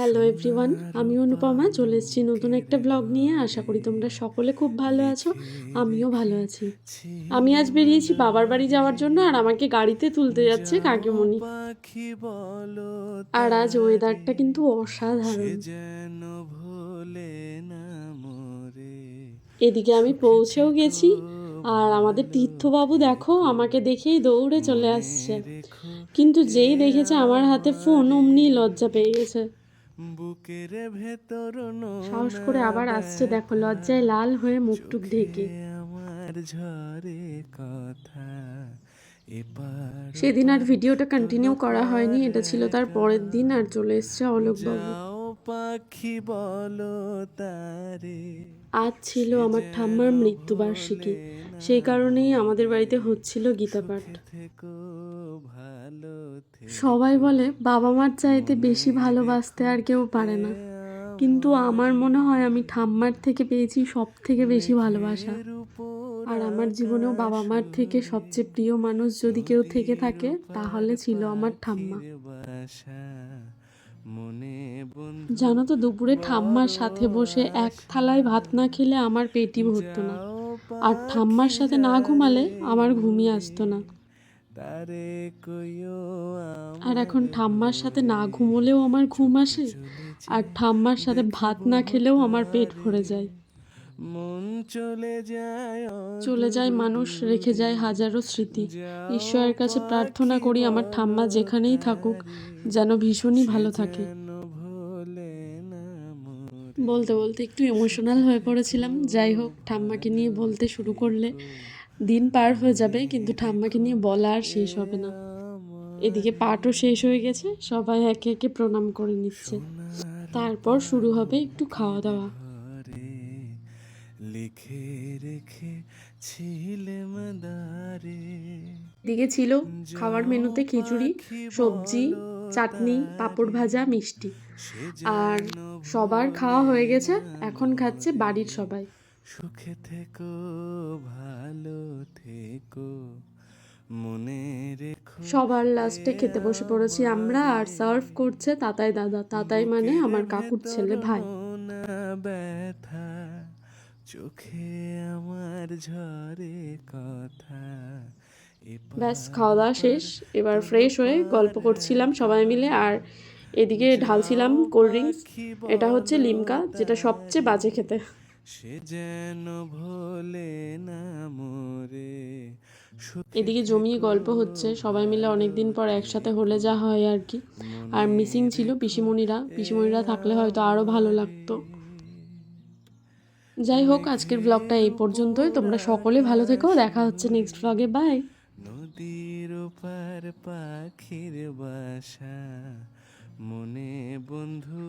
Hello everyone, আমি অনুপমা চলে এসেছি নতুন একটা ব্লগ নিয়ে। আশা করি তোমরা সকলে খুব ভালো আছো, আমিও ভালো আছি। আমি আজ বেরিয়েছি বাবার বাড়ি যাওয়ার জন্য, আর আমাকে গাড়িতে তুলতে যাচ্ছে কাকিমণি। আর আজ ওয়েদারটা কিন্তু অসাধারণ। এদিকে আমি পৌঁছেও গেছি, আর আমাদের তীর্থবাবু দেখো আমাকে দেখেই দৌড়ে চলে আসছে, কিন্তু যেই দেখেছে আমার হাতে ফোন অমনি লজ্জা পেয়ে গেছে। বুকের ভেতর সাহস করে আবার আসছে, দেখো লজ্জায় লাল হয়ে মুখটুক ঢেকে। আমার ঝরে কথা সেদিন আর ভিডিওটা কন্টিনিউ করা হয়নি, এটা ছিল তার পরের দিন। আর চলে এসছে অলোকবাবু। পাখি বলো তারে আজ ছিল আমার ঠাম্মার মৃত্যুবার্ষিকী, সেই কারণেই আমাদের বাড়িতে হচ্ছিল গীতাপাঠ। সবাই বলে বাবা মার চাইতে বেশি ভালোবাসতে আর কেউ পারে না, কিন্তু আমার মনে হয় আমি ঠাম্মার থেকে পেয়েছি সব থেকে বেশি ভালোবাসা। আর আমার জীবনেও বাবা মার থেকে সবচেয়ে প্রিয় মানুষ যদি কেউ থেকে থাকে তাহলে ছিল আমার ঠাম্মা। জানো তো, দুপুরে ঠাম্মার সাথে বসে এক থালায় ভাত না খেলে আমার পেটই ভরতো না, আর ঠাম্মার সাথে না ঘুমালে আমার ঘুমই আসতো না। আর এখন ঠাম্মার সাথে না ঘুমোলেও আমার ঘুম আসে, আর ঠাম্মার সাথে ভাত না খেলেও আমার পেট ভরে যায়। মন চলে যায় মানুষ, রেখে যায় হাজারো স্মৃতি। ঈশ্বরের কাছে প্রার্থনা করি আমার ঠাম্মা যেখানেই থাকুক যেন ভীষণই ভালো থাকে। বলতে বলতে একটু ইমোশনাল হয়ে পড়েছিলাম। যাই হোক, ঠাম্মাকে নিয়ে বলতে শুরু করলে দিন পার হয়ে যাবে, কিন্তু ঠাম্মাকে নিয়ে বলা আর শেষ হবে না। এদিকে পাঠও শেষ হয়ে গেছে, সবাই একে একে প্রণাম করে নিচ্ছে। তারপর শুরু হবে একটু খাওয়া দাওয়া। লিখে রেখে দিকে ছিল খাওয়ার মেনুতে খিচুড়ি, সবজি, চাটনি, পাঁপড় ভাজা, মিষ্টি। আর সবার খাওয়া হয়ে গেছে, এখন খাচ্ছে বাড়ির সবাই। সুখে থেকো, ভালো থেকো, মনে রেখো। সবার লাস্টে খেতে বসে পড়েছি আমরা, আর সার্ভ করছে তাতাই দাদা। তাতাই মানে আমার কাকুর ছেলে ভাই। ব্যথা চোখে আমার ঝরে কথা। ব্যাস খাওয়া দাওয়া শেষ, এবার ফ্রেশ হয়ে গল্প করছিলাম সবাই মিলে। আর এদিকে ঢালছিলাম কোল্ড ড্রিঙ্কস। এটা হচ্ছে লিমকা, যেটা সবচেয়ে বাজে খেতে। সে যেন ভোলে না মোরে। এদিকে জমিয়ে গল্প হচ্ছে, সবাই মিলে অনেকদিন পর একসাথে হলে যা হয় আর কি। আর মিসিং ছিল পিসিমণিরা থাকলে হয়তো আরও ভালো লাগতো। যাই হোক, আজকের ব্লগটা এই পর্যন্তই। তোমরা সকলে ভালো থেকো, দেখা হচ্ছে নেক্সট ব্লগে। বাই। নদীর পার পাখির বাসা মনে বন্ধু